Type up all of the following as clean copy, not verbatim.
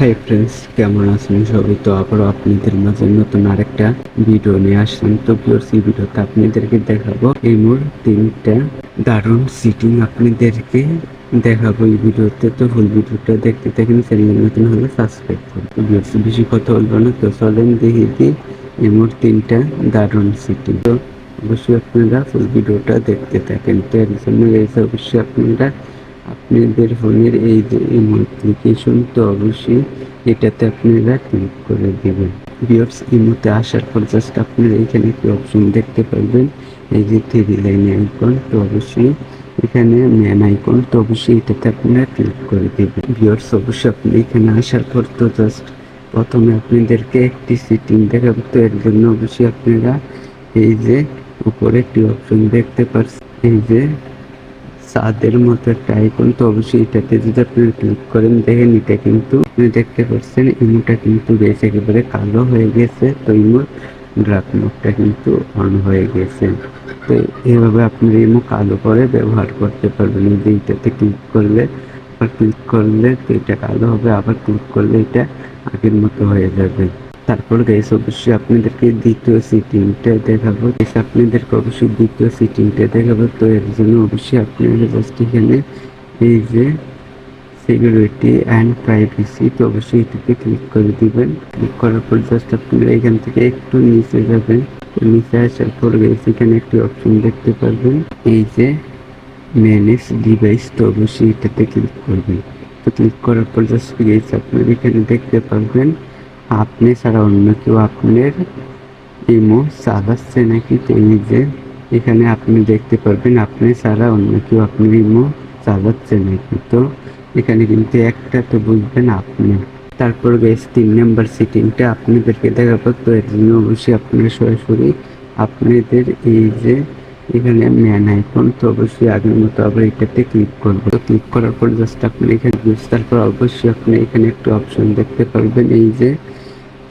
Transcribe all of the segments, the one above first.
Hi friends, কেমন আছেন সবাই? তো আবারও আপনাদের মাঝে নতুন আরেকটা ভিডিও নিয়ে আসলাম। তো ভিউয়ার্স, এই ভিডিওতে আপনাদেরকে দেখাবো এই মোর তিনটা দারুণ সিটিং আপনাদেরকে দেখাবো এই ভিডিওতে। তো ফুল ভিডিওটা দেখতে থাকেন, চ্যানেল নতুন হলে সাবস্ক্রাইব করুন। তো ভিউয়ার্স, বেশি কথা বলবো না, তো চলেন দেখি কি এই মোর তিনটা দারুণ সিটিং। তো অবশ্যই আপনারা ফুল ভিডিওটা দেখতে থাকেন। তো এর জন্য অবশ্যই আপনারা আপনাদের ফোনের এই যে ইমো অ্যাপ্লিকেশন, তো অবশ্যই এটাতে আপনারা ক্লিক করে দেবেন। ভিউয়ার্স, ইমোতে আসার পর জাস্ট আপনারা এখানে একটি অপশন দেখতে পারবেন, এই যে থ্রি লাইন আইকন। তো অবশ্যই এখানে ম্যান আইকন, তো অবশ্যই এটাতে আপনারা ক্লিক করে দেবেন। ভিউয়ার্স, অবশ্যই আপনি এখানে আসার পর তো জাস্ট প্রথমে আপনাদেরকে একটি সিটিং দেখাবো। তো এর জন্য অবশ্যই আপনারা এই যে উপরে একটি অপশন দেখতে পাচ্ছেন, এই যে চাঁদের মতো একটা আইকন। তো অবশ্যই এটাতে যদি আপনারা ক্লিক করেন, দেখেন এটা কিন্তু আপনি দেখতে পাচ্ছেন ইমোটা কিন্তু বেশ একেবারে কালো হয়ে গেছে। তো ইমোর ডার্ক মোডটা কিন্তু অন হয়ে গেছে। তো এইভাবে আপনি ইমো কালো করে ব্যবহার করতে পারবেন। এই যে এটাতে ক্লিক করলে, আবার ক্লিক করলে তো এটা কালো হবে, আবার ক্লিক করলে এটা আগের মতো হয়ে যাবে। তারপর গাইস, অবশ্যই আপনাদেরকে দ্বিতীয় সিটিংটা দেখাবো। আপনাদেরকে অবশ্যই দ্বিতীয় সিটিংটা দেখাবো। তো এর জন্য অবশ্যই আপনারা জাস্ট এখানে এই যে সিকিউরিটি অ্যান্ড প্রাইভেসি, তো অবশ্যই এটিতে ক্লিক করে দিবেন। ক্লিক করার পর জাস্ট আপনারা এখান থেকে একটু নিচে যাবেন। নিচে আসার পর গাইস এখানে একটি অপশন দেখতে পারবেন, এই যে ম্যানেজ ডিভাইস। তো অবশ্যই এটাতে ক্লিক করবেন। তো ক্লিক করার পর জাস্ট গাইস আপনারা এখানে দেখতে পারবেন আপনি ছাড়া অন্য কেউ আপনার ইমো চালাচ্ছে নাকি। তো এই যে এখানে আপনি দেখতে পারবেন আপনি ছাড়া অন্য কেউ আপনার ইমো চালাচ্ছে নাকি। তো এখানে কিন্তু একটা তো বুঝবেন আপনি। তারপর বেশ 3 নাম্বার সেটিংটা আপনাদেরকে দেখাবো। তো এর জন্য অবশ্যই আপনারা সরাসরি আপনাদের এই যে এখানে ম্যান আইকন, তো অবশ্যই আগের মতো আবার এটাতে ক্লিক করবো। তো ক্লিক করার পর জাস্ট আপনি এখানে তারপর অবশ্যই আপনি এখানে একটা অপশন দেখতে পারবেন, এই যে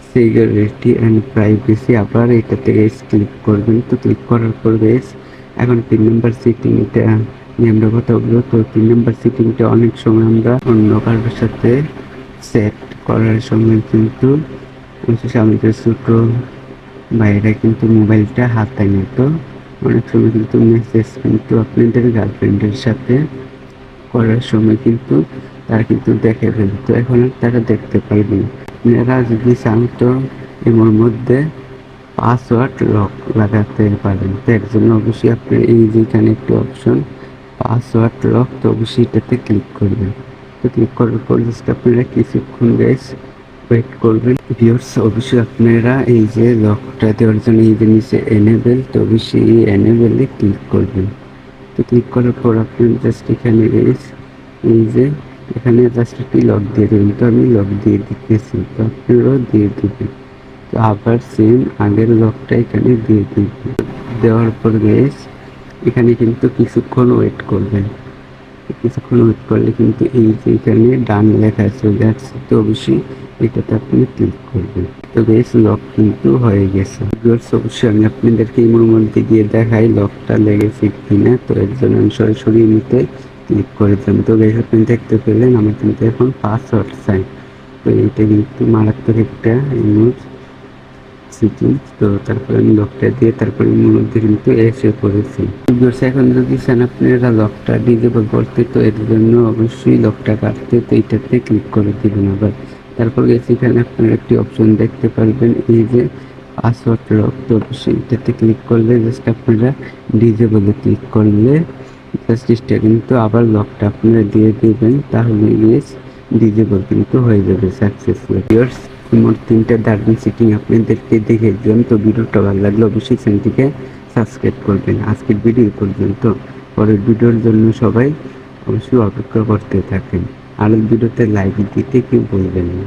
সিকিউরিটি অ্যান্ড প্রাইভেসি। আবার এটাতে ক্লিক করবেন। তো ক্লিক করার পর এখন 3 নাম্বার সেটিংটা নিয়ে আমরা কথা বলবো। তো 3 নাম্বার সেটিংটা অনেক সময় আমরা অন্য কারোর সাথে সেট করার সময় কিন্তু আমাদের ছোট ভাইয়েরা কিন্তু মোবাইলটা হাতে নেয়। তো অনেক সময় কিন্তু মেসেজ কিন্তু আপনাদের গার্লফ্রেন্ডের সাথে করার সময় কিন্তু তারা কিন্তু দেখে ফেলে। তো এখন আর তারা দেখতে পারবে না। আপনারা যদি চান তো এর মধ্যে পাসওয়ার্ড লক লাগাতে পারেন। তো এর জন্য অবশ্যই আপনি এই যেখানে একটি অপশন পাসওয়ার্ড লক, তো অবশ্যই এটাতে ক্লিক করবেন। তো ক্লিক করার পর জাস্ট আপনারা কিছুক্ষণ ওয়েট করবেন। ভিউয়ার্স, অবশ্যই আপনারা এই যে লকটা দেওয়ার জন্য এই যে নিচে এনেবেল, তো অবশ্যই এই এনেবেলে ক্লিক করবেন। তো ক্লিক করার পর আপনি জাস্ট এখানে এই যে এখানে জাস্ট একটি লক দিয়ে দেবেন। তো আমি লক দিয়ে দিতেছি, তো আপনারাও দিয়ে দেবেন। তো আবার সেম আগের লকটা এখানে দিয়ে দিবেন। দেওয়ার পর এখানে কিন্তু কিছুক্ষণ ওয়েট করবেন। কিছুক্ষণ ওয়েট করলে কিন্তু এই যে এখানে ডান লেখা চলে আসছে, তো অবশ্যই এটাতে আপনি ক্লিক করবেন। তো লক কিন্তু হয়ে গেছে। অবশ্যই আমি আপনাদেরকে ইমোর মধ্যে গিয়ে দেখাই লকটা লেগেছে কিনা। তো এর জন্য আমি সরাসরি নিতে ক্লিক করে দিলাম। তো আপনি দেখতে পেলেন আমার কিন্তু এখন পাসওয়ার্ড চাই। তো এইটা কিন্তু মারাত্মক একটা ইমোর সিটিং। তো তারপরে আমি লকটা দিয়ে তারপরে ইমোর মধ্যে কিন্তু এসে পড়েছি। এখন যদি চান আপনারা লকটা ডিজেবল করতে, তো এর জন্য অবশ্যই লকটা কাটতে তো এইটাতে ক্লিক করে দিবেন। আবার তারপর এখানে আপনারা একটি অপশন দেখতে পারবেন, এই যে পাসওয়ার্ড লক। তো অবশ্যই এটাতে ক্লিক করলে জাস্ট আপনারা ডিজেবলে ক্লিক করলে জাস্ট এটা কিন্তু আবার লকটা আপনারা দিয়ে দিবেন, তাহলে ডিজেবল কিন্তু হয়ে যাবে সাকসেসফুল। মোট 3টা দারুণ সিটিং আপনাদেরকে দেখে দিলাম। তো ভিডিওটা ভালো লাগলে অবশ্যই চ্যানেলটিকে সাবস্ক্রাইব করবেন। আজকের ভিডিও পর্যন্ত, পরের ভিডিওর জন্য সবাই অবশ্যই অপেক্ষা করতে থাকেন। আর ভিডিওতে লাইক দিতে কেউ বলবেন না।